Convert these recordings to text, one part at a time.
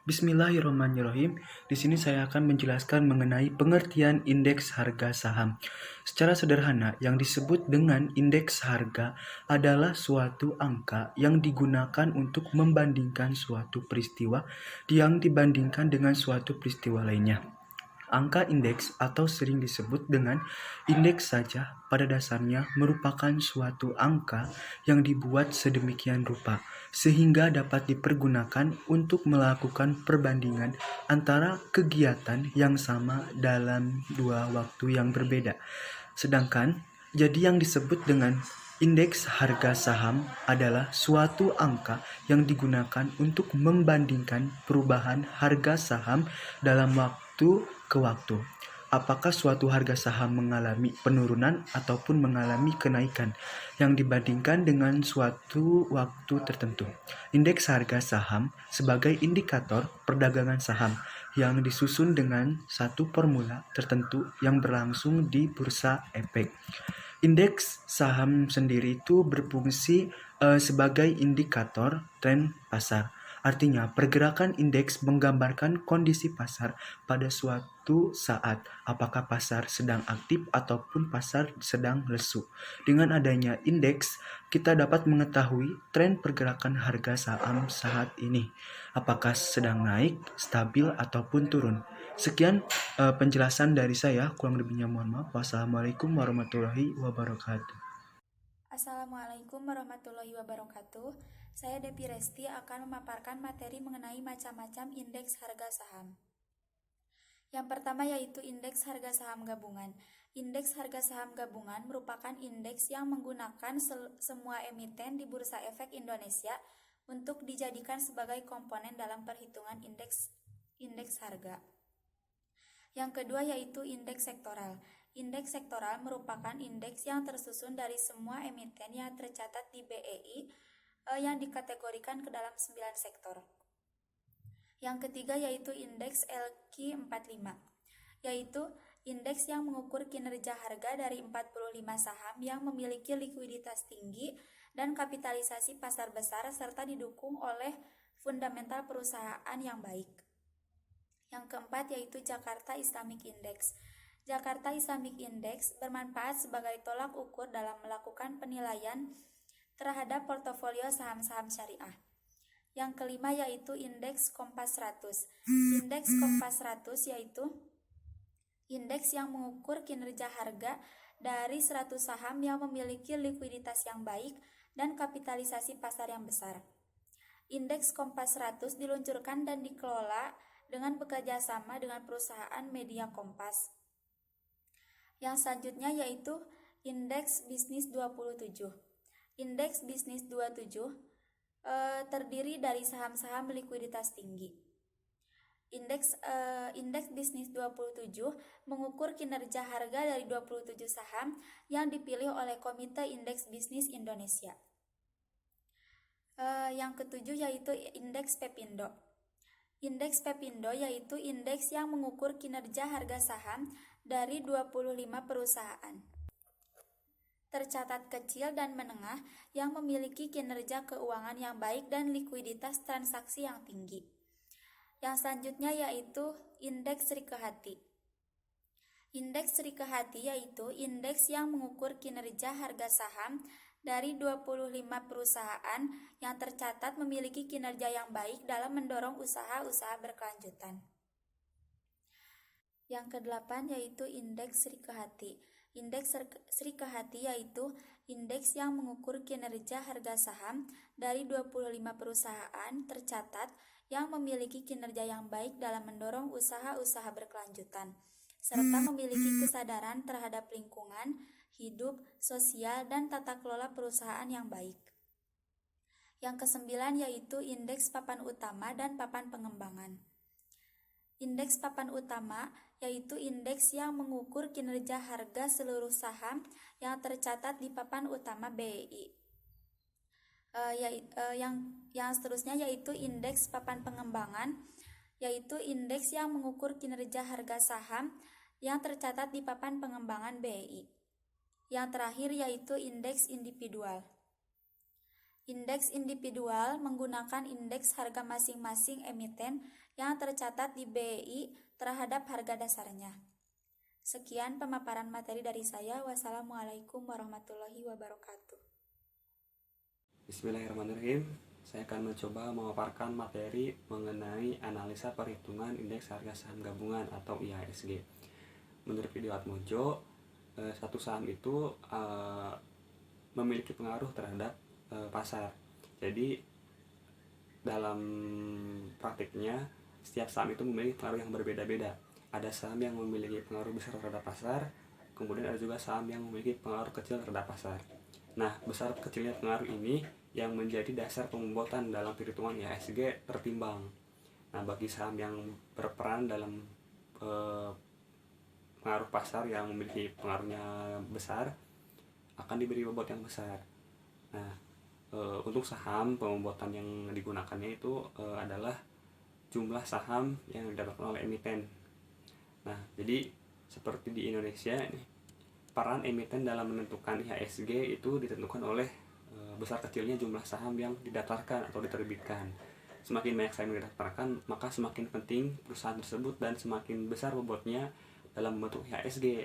Bismillahirrahmanirrahim. Di sini saya akan menjelaskan mengenai pengertian indeks harga saham. Secara sederhana, yang disebut dengan indeks harga adalah suatu angka yang digunakan untuk membandingkan suatu peristiwa yang dibandingkan dengan suatu peristiwa lainnya. Angka indeks atau sering disebut dengan indeks saja pada dasarnya merupakan suatu angka yang dibuat sedemikian rupa sehingga dapat dipergunakan untuk melakukan perbandingan antara kegiatan yang sama dalam dua waktu yang berbeda. Sedangkan jadi yang disebut dengan indeks harga saham adalah suatu angka yang digunakan untuk membandingkan perubahan harga saham dalam waktu ke waktu. Apakah suatu harga saham mengalami penurunan ataupun mengalami kenaikan yang dibandingkan dengan suatu waktu tertentu. Indeks harga saham sebagai indikator perdagangan saham yang disusun dengan satu formula tertentu yang berlangsung di bursa efek. Indeks saham sendiri itu berfungsi sebagai indikator tren pasar. Artinya, pergerakan indeks menggambarkan kondisi pasar pada suatu saat, apakah pasar sedang aktif ataupun pasar sedang lesu. Dengan adanya indeks, kita dapat mengetahui tren pergerakan harga saham saat ini, apakah sedang naik, stabil, ataupun turun. Sekian penjelasan dari saya, kurang lebihnya mohon maaf. Wassalamualaikum warahmatullahi wabarakatuh. Assalamualaikum warahmatullahi wabarakatuh. Saya Depi Resti akan memaparkan materi mengenai macam-macam indeks harga saham. Yang pertama yaitu indeks harga saham gabungan. Indeks harga saham gabungan merupakan indeks yang menggunakan semua emiten di Bursa Efek Indonesia untuk dijadikan sebagai komponen dalam perhitungan indeks harga. Yang kedua yaitu indeks sektoral. Indeks sektoral merupakan indeks yang tersusun dari semua emiten yang tercatat di BEI yang dikategorikan ke dalam 9 sektor. Yang ketiga yaitu indeks LQ45, yaitu indeks yang mengukur kinerja harga dari 45 saham yang memiliki likuiditas tinggi dan kapitalisasi pasar besar serta didukung oleh fundamental perusahaan yang baik. Yang keempat yaitu Jakarta Islamic Index. Jakarta Islamic Index bermanfaat sebagai tolak ukur dalam melakukan penilaian terhadap portofolio saham-saham syariah. Yang kelima yaitu indeks Kompas 100. Indeks Kompas 100 yaitu indeks yang mengukur kinerja harga dari 100 saham yang memiliki likuiditas yang baik dan kapitalisasi pasar yang besar. Indeks Kompas 100 diluncurkan dan dikelola dengan bekerja sama dengan perusahaan media Kompas. Yang selanjutnya yaitu indeks bisnis 27. Indeks bisnis 27 terdiri dari saham-saham likuiditas tinggi. Indeks bisnis 27 mengukur kinerja harga dari 27 saham yang dipilih oleh Komite Indeks Bisnis Indonesia. Yang ketujuh yaitu indeks Pepindo. Indeks Pepindo yaitu indeks yang mengukur kinerja harga saham dari 25 perusahaan tercatat kecil dan menengah yang memiliki kinerja keuangan yang baik dan likuiditas transaksi yang tinggi. Yang selanjutnya yaitu indeks Rike Hati. Indeks Rike Hati yaitu indeks yang mengukur kinerja harga saham dari 25 perusahaan yang tercatat memiliki kinerja yang baik dalam mendorong usaha-usaha berkelanjutan. Yang kedelapan yaitu indeks Rike Hati. Indeks Rike Hati yaitu indeks yang mengukur kinerja harga saham dari 25 perusahaan tercatat yang memiliki kinerja yang baik dalam mendorong usaha-usaha berkelanjutan, serta memiliki kesadaran terhadap lingkungan, hidup, sosial, dan tata kelola perusahaan yang baik. Yang kesembilan yaitu indeks papan utama dan papan pengembangan. Indeks papan utama yaitu indeks yang mengukur kinerja harga seluruh saham yang tercatat di papan utama BEI. Yang seterusnya yaitu indeks papan pengembangan, yaitu indeks yang mengukur kinerja harga saham yang tercatat di papan pengembangan BEI. Yang terakhir yaitu indeks individual. Indeks individual menggunakan indeks harga masing-masing emiten yang tercatat di BEI terhadap harga dasarnya. Sekian pemaparan materi dari saya. Wassalamualaikum warahmatullahi wabarakatuh. Bismillahirrahmanirrahim. Saya akan mencoba memaparkan materi mengenai analisa perhitungan indeks harga saham gabungan atau IHSG. Menurut video Atmojo, satu saham itu memiliki pengaruh terhadap pasar. Jadi dalam praktiknya setiap saham itu memiliki pengaruh yang berbeda-beda. Ada saham yang memiliki pengaruh besar terhadap pasar, kemudian ada juga saham yang memiliki pengaruh kecil terhadap pasar. Nah, besar kecilnya pengaruh ini yang menjadi dasar pembuatan dalam perhitungan IHSG tertimbang. Nah, bagi saham yang berperan dalam pengaruh pasar yang memiliki pengaruhnya besar akan diberi bobot yang besar. Nah, untuk saham pembuatan yang digunakannya itu adalah jumlah saham yang didapatkan oleh emiten. Nah, jadi seperti di Indonesia nih, peran emiten dalam menentukan IHSG itu ditentukan oleh besar kecilnya jumlah saham yang didaftarkan atau diterbitkan. Semakin banyak saham yang didaftarkan, maka semakin penting perusahaan tersebut dan semakin besar bobotnya dalam membentuk IHSG.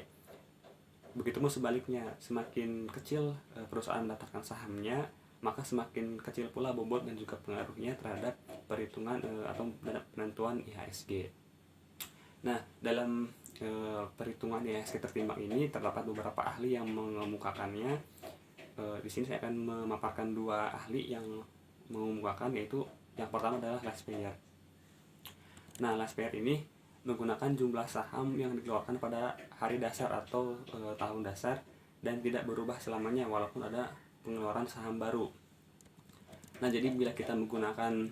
Begitupun sebaliknya, semakin kecil perusahaan mendaftarkan sahamnya, maka semakin kecil pula bobot dan juga pengaruhnya terhadap perhitungan atau penentuan IHSG. Nah, dalam perhitungan IHSG tertimbang ini terdapat beberapa ahli yang mengemukakannya. Di sini saya akan memaparkan dua ahli yang mengemukakan, yaitu yang pertama adalah Laspeyer. Nah, Laspeyer ini menggunakan jumlah saham yang dikeluarkan pada hari dasar atau tahun dasar dan tidak berubah selamanya walaupun ada pengeluaran saham baru. Nah, jadi bila kita menggunakan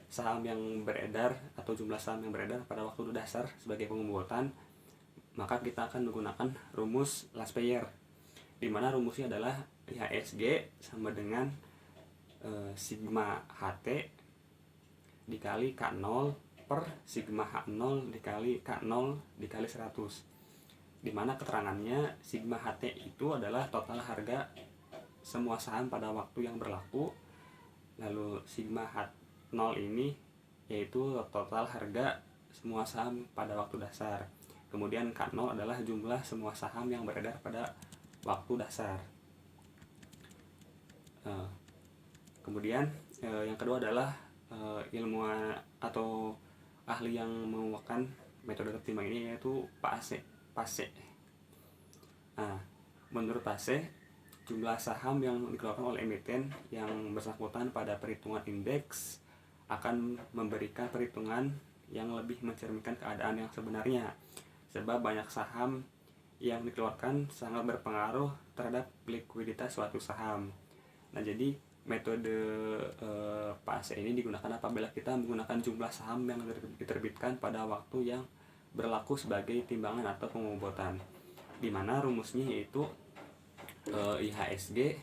saham yang beredar atau jumlah saham yang beredar pada waktu dasar sebagai pembuatan, maka kita akan menggunakan rumus Laspeyer, di mana rumusnya adalah IHSG sama dengan sigma HT dikali K0 per sigma H0 dikali K0 dikali 100, di mana keterangannya sigma HT itu adalah total harga semua saham pada waktu yang berlaku, lalu sigma H0 ini yaitu total harga semua saham pada waktu dasar, kemudian K0 adalah jumlah semua saham yang beredar pada waktu dasar. Kemudian yang kedua adalah ilmuwan atau ahli yang menguatkan metode tertimbang ini, yaitu Pak Pase. Nah, menurut Pase, jumlah saham yang dikeluarkan oleh emiten yang bersangkutan pada perhitungan indeks akan memberikan perhitungan yang lebih mencerminkan keadaan yang sebenarnya, sebab banyak saham yang dikeluarkan sangat berpengaruh terhadap likuiditas suatu saham. Nah, jadi metode PASE ini digunakan apabila kita menggunakan jumlah saham yang diterbitkan pada waktu yang berlaku sebagai timbangan atau pembobotan, di mana rumusnya yaitu IHSG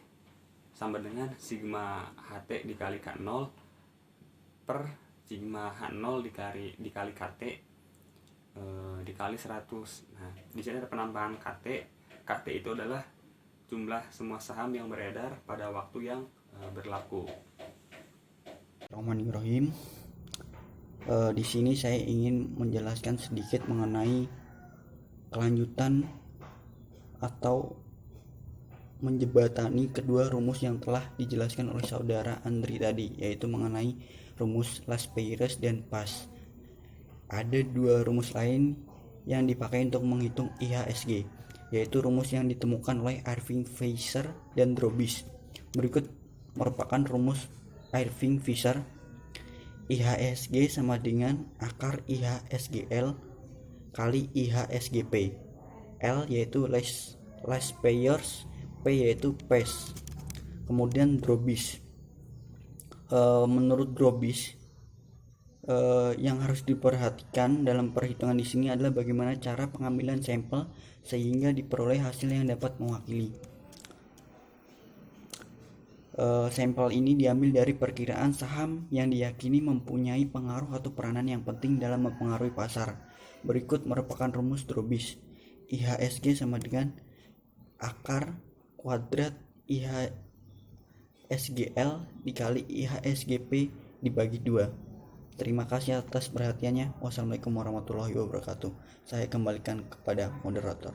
sama dengan sigma HT dikali K0 per sigma H0 dikali KT dikali 100. Nah, di sini ada penambahan KT. KT itu adalah jumlah semua saham yang beredar pada waktu yang berlaku. Bismillahirrahmanirrahim. Di sini saya ingin menjelaskan sedikit mengenai kelanjutan atau menjebatani kedua rumus yang telah dijelaskan oleh saudara Andri tadi, yaitu mengenai rumus Laspeyer dan PAS. Ada dua rumus lain yang dipakai untuk menghitung IHSG, yaitu rumus yang ditemukan oleh Irving Fisher dan Drobis. Berikut merupakan rumus Irving Fisher. IHSG sama dengan akar IHSGL kali IHSGP. L yaitu Laspeyers, P yaitu PES. Kemudian Drobis. Menurut Drobis, yang harus diperhatikan dalam perhitungan di sini adalah bagaimana cara pengambilan sampel sehingga diperoleh hasil yang dapat mewakili. Sampel ini diambil dari perkiraan saham yang diyakini mempunyai pengaruh atau peranan yang penting dalam mempengaruhi pasar. Berikut merupakan rumus Drobis. IHSG sama dengan akar kuadrat IHSGL dikali IHSGP dibagi 2. Terima kasih atas perhatiannya. Wassalamualaikum warahmatullahi wabarakatuh. Saya kembalikan kepada moderator.